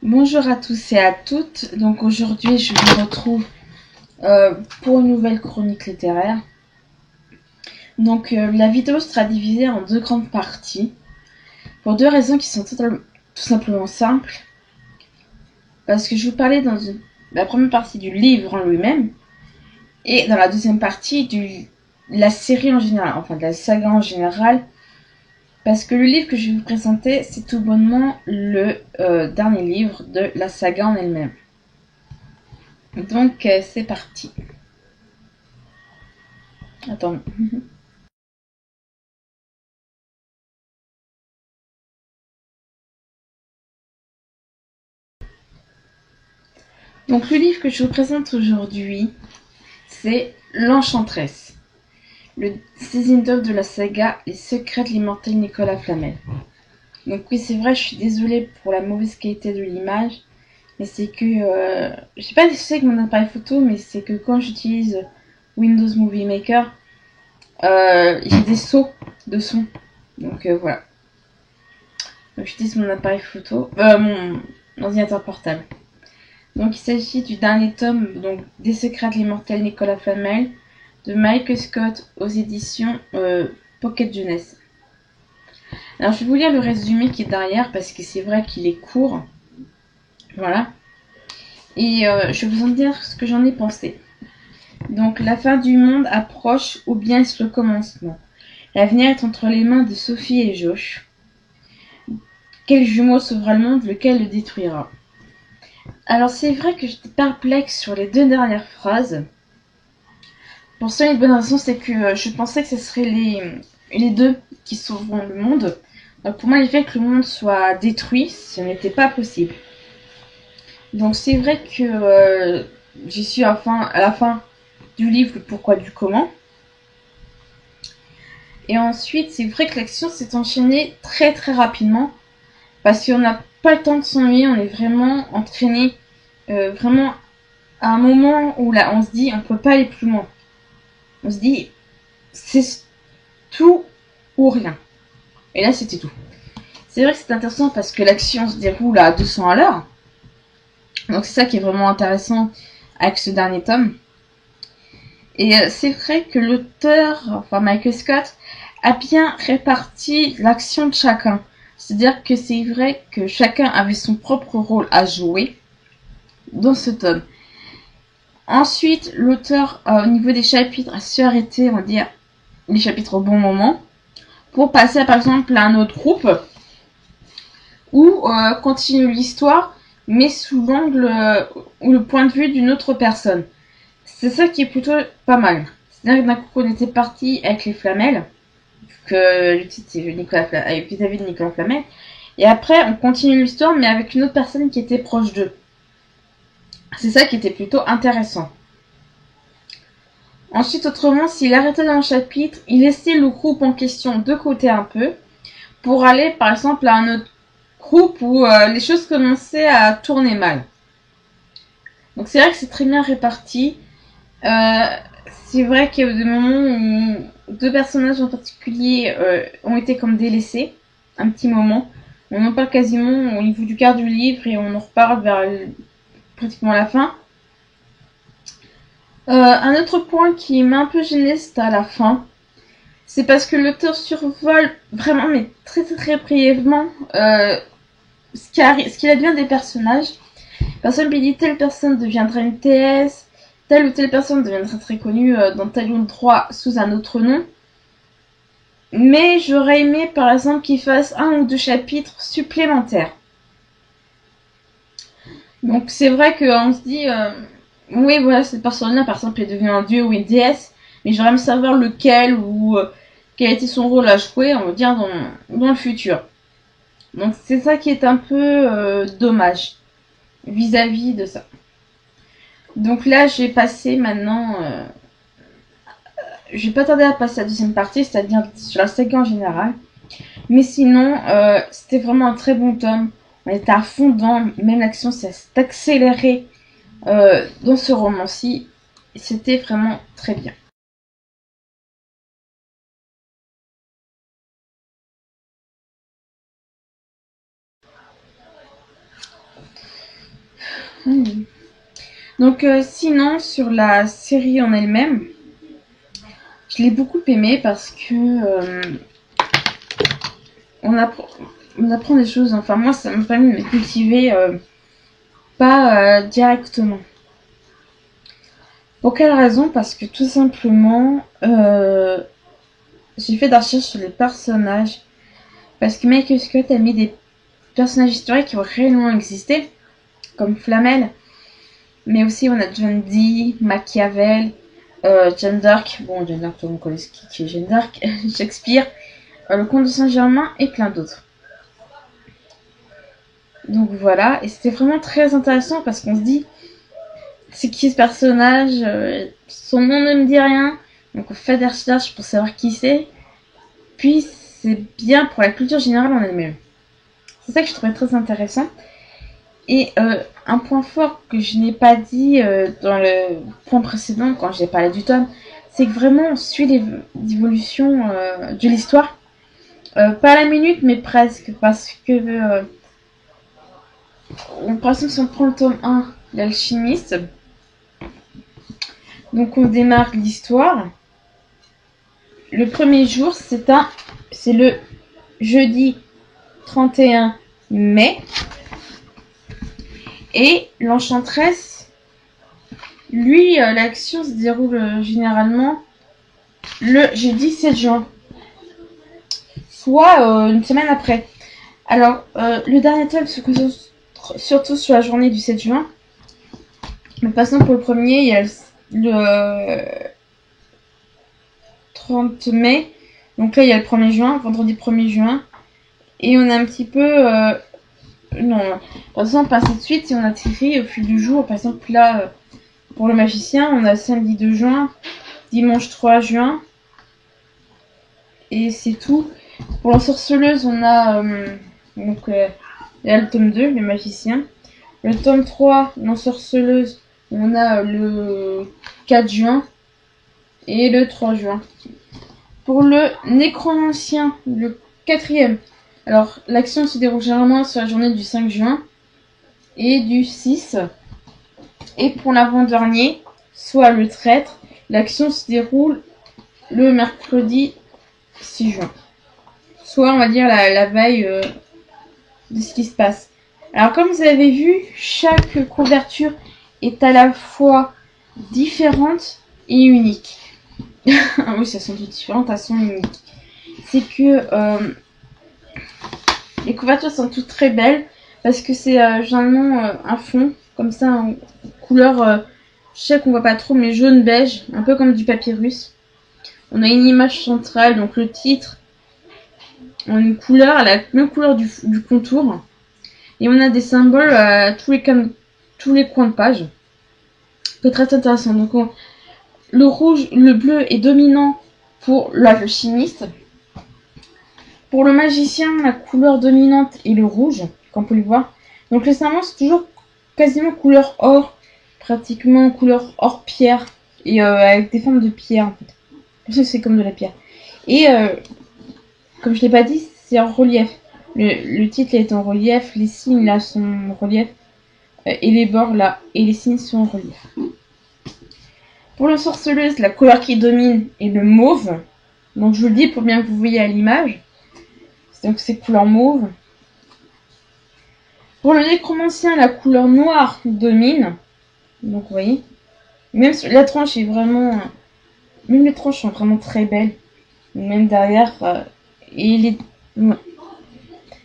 Bonjour à tous et à toutes. Donc aujourd'hui, je vous retrouve pour une nouvelle chronique littéraire. Donc la vidéo sera divisée en deux grandes parties pour deux raisons qui sont tout simplement simples. Parce que je vais vous parler dans la première partie du livre en lui-même et dans la deuxième partie de la série en général, enfin de la saga en général. Parce que le livre que je vais vous présenter, c'est tout bonnement le dernier livre de la saga en elle-même. Donc c'est parti. Attends. Donc le livre que je vous présente aujourd'hui, c'est L'Enchantresse, le 16e tome de la saga Les Secrets de l'immortel Nicolas Flamel. Donc oui, c'est vrai, je suis désolée pour la mauvaise qualité de l'image, mais c'est que je sais pas si c'est avec mon appareil photo, mais c'est que quand j'utilise Windows Movie Maker, j'ai des sauts de son. Donc voilà. Donc j'utilise mon appareil photo, mon ordinateur portable. Donc il s'agit du dernier tome donc, des Secrets de l'immortel Nicolas Flamel de Mike Scott aux éditions Pocket Jeunesse. Alors je vais vous lire le résumé qui est derrière parce que c'est vrai qu'il est court. Voilà. Et je vais vous en dire ce que j'en ai pensé. Donc la fin du monde approche ou bien est-ce le commencement? L'avenir est entre les mains de Sophie et Josh. Quel jumeau sauvera le monde, lequel le détruira? Alors c'est vrai que j'étais perplexe sur les deux dernières phrases. Pour ça, une bonne raison, c'est que je pensais que ce serait les deux qui sauveront le monde. Donc pour moi, le fait que le monde soit détruit, ce n'était pas possible. Donc c'est vrai que j'y suis à la fin du livre le pourquoi du comment. Et ensuite, c'est vrai que l'action s'est enchaînée très très rapidement parce qu'on n'a pas le temps de s'ennuyer, on est vraiment entraîné vraiment à un moment où là, on se dit on peut pas aller plus loin. On se dit c'est tout ou rien. Et là, c'était tout. C'est vrai que c'est intéressant parce que l'action se déroule à 200 à l'heure. Donc c'est ça qui est vraiment intéressant avec ce dernier tome. Et c'est vrai que l'auteur, enfin Michael Scott, a bien réparti l'action de chacun. C'est-à-dire que c'est vrai que chacun avait son propre rôle à jouer dans ce tome. Ensuite, l'auteur, au niveau des chapitres, a su arrêter, on va dire, les chapitres au bon moment pour passer, par exemple, à un autre groupe ou continue l'histoire, mais sous l'angle ou le point de vue d'une autre personne. C'est ça qui est plutôt pas mal. C'est-à-dire que d'un coup, on était parti avec les Flamel, que le titre c'est vis-à-vis de Nicolas Flamel, et après, on continue l'histoire, mais avec une autre personne qui était proche d'eux. C'est ça qui était plutôt intéressant. Ensuite, autrement, s'il arrêtait dans le chapitre, il laissait le groupe en question de côté un peu, pour aller, par exemple, à un autre groupe où les choses commençaient à tourner mal. Donc c'est vrai que c'est très bien réparti. C'est vrai qu'il y a des moments où deux personnages en particulier ont été comme délaissés, un petit moment. On en parle quasiment au niveau du quart du livre et on en reparle vers pratiquement la fin. Un autre point qui m'a un peu gêné, c'était à la fin. C'est parce que l'auteur survole vraiment, mais très très très brièvement, ce qu'il advient des personnages. Personne lui dit telle personne deviendra une TS, telle ou telle personne deviendra très connue dans tel endroit sous un autre nom. Mais j'aurais aimé par exemple qu'il fasse un ou deux chapitres supplémentaires. Donc c'est vrai qu'on se dit, oui voilà, cette personne-là par exemple est devenue un dieu ou une déesse, mais j'aurais aimé savoir lequel ou quel était son rôle à jouer, on va dire, dans le futur. Donc c'est ça qui est un peu dommage vis-à-vis de ça. Donc là, je vais passer maintenant. Je vais pas tarder à passer à la deuxième partie, c'est-à-dire sur la saga en général. Mais sinon, c'était vraiment un très bon tome. On était à fond dedans, même l'action s'est accélérée dans ce roman-ci. C'était vraiment très bien. Donc sinon, sur la série en elle-même, je l'ai beaucoup aimée parce que on apprend des choses. Enfin, moi, ça m'a permis de me cultiver pas directement. Pour quelle raison? Parce que tout simplement, j'ai fait des recherches sur les personnages. Parce que Michael Scott a mis des personnages historiques qui ont réellement existé, comme Flamel. Mais aussi, on a John Dee, Machiavel, Jeanne d'Arc. Bon, Jeanne d'Arc, tout le monde connaît qui est Jeanne d'Arc. Shakespeare, le comte de Saint-Germain et plein d'autres. Donc voilà, et c'était vraiment très intéressant parce qu'on se dit, c'est qui ce personnage, son nom ne me dit rien, donc on fait des recherches pour savoir qui c'est, puis c'est bien pour la culture générale en elle-même. C'est ça que je trouvais très intéressant. Et un point fort que je n'ai pas dit dans le point précédent, quand j'ai parlé du tome, c'est que vraiment on suit l'évolution de l'histoire. Pas à la minute, mais presque, parce que par exemple, si on prend le tome 1, l'alchimiste, donc on démarre l'histoire. Le premier jour, c'est le jeudi 31 mai. Et l'enchantresse, lui, l'action se déroule généralement le jeudi 7 juin. Soit une semaine après. Alors, le dernier tome se concentre surtout sur la journée du 7 juin. Mais passons pour le premier, il y a le 30 mai. Donc là, il y a le 1er juin, vendredi 1er juin. Et on a un petit peu... non, par exemple, ainsi de suite, si on atterrit au fil du jour, par exemple là, pour le magicien, on a samedi 2 juin, dimanche 3 juin. Et c'est tout. Pour l'ensorceleuse, on a... donc, il y a le tome 2, le magicien. Le tome 3, l'ensorceleuse, on a le 4 juin et le 3 juin. Pour le nécromancien, le 4e, alors l'action se déroule généralement sur la journée du 5 juin et du 6. Et pour l'avant-dernier, soit le traître, l'action se déroule le mercredi 6 juin. Soit on va dire la veille de ce qui se passe. Alors comme vous avez vu, chaque couverture est à la fois différente et unique. Ah oui, elles sont toutes différentes, elles sont uniques. C'est que les couvertures sont toutes très belles parce que c'est généralement un fond comme ça, en couleur, je sais qu'on voit pas trop, mais jaune beige, un peu comme du papyrus. On a une image centrale, donc le titre en une couleur, à la même couleur du contour. Et on a des symboles à tous les coins de page. C'est très intéressant. Donc le rouge, le bleu est dominant pour l'alchimiste. Pour le magicien, la couleur dominante est le rouge, comme on peut le voir. Donc les symboles sont toujours quasiment couleur or, pratiquement couleur or pierre, et avec des formes de pierre en fait. Parce que c'est comme de la pierre. Et comme je l'ai pas dit, c'est en relief. Le titre est en relief, les signes là sont en relief, et les bords là, et les signes sont en relief. Pour la sorceleuse, la couleur qui domine est le mauve. Donc je vous le dis pour bien que vous voyez à l'image. Donc c'est couleur mauve. Pour le nécromancien, la couleur noire domine. Donc vous voyez. Même la tranche est vraiment... Même les tranches sont vraiment très belles. Même derrière... et les...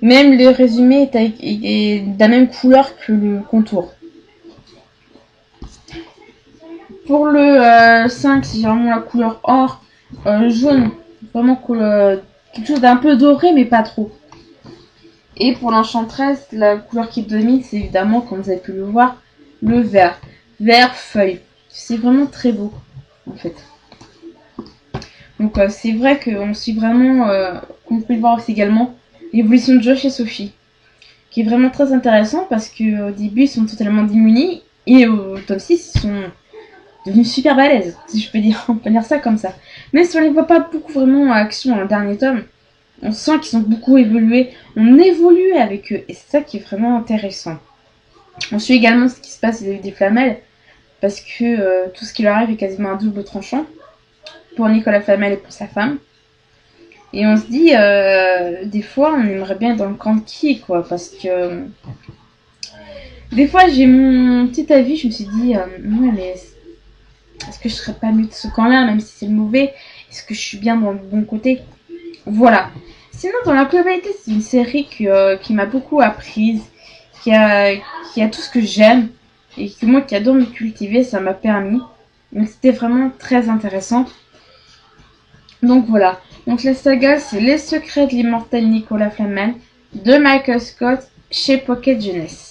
Même le résumé est de la même couleur que le contour. Pour le 5, c'est vraiment la couleur or, jaune, vraiment quelque chose d'un peu doré, mais pas trop. Et pour l'enchantresse, la couleur qui domine, c'est évidemment, comme vous avez pu le voir, le vert. Vert feuille. C'est vraiment très beau, en fait. Donc c'est vrai qu'on suit vraiment, comme vous pouvez le voir aussi également, l'évolution de Josh et Sophie. Qui est vraiment très intéressant parce qu'au début, ils sont totalement démunis. Et au tome 6, ils sont devenus super balèzes, si je peux dire. On peut dire ça comme ça. Même si on les voit pas beaucoup vraiment en action dans le dernier tome, on sent qu'ils ont beaucoup évolué. On évolue avec eux. Et c'est ça qui est vraiment intéressant. On suit également ce qui se passe des Flamel, parce que tout ce qui leur arrive est quasiment un double tranchant pour Nicolas Flamel et pour sa femme. Et on se dit, des fois, on aimerait bien être dans le camp de qui, quoi, parce que des fois, j'ai mon petit avis, je me suis dit, ouais, mais est-ce que je serais pas mieux de ce camp-là, même si c'est le mauvais? Est-ce que je suis bien dans le bon côté? Voilà. Sinon, dans la globalité, c'est une série qui m'a beaucoup apprise, qui a, qui a tout ce que j'aime, et que moi qui adore me cultiver, ça m'a permis. Donc c'était vraiment très intéressant. Donc voilà. Donc la saga, c'est Les Secrets de l'immortel Nicolas Flamel de Michael Scott chez Pocket Jeunesse.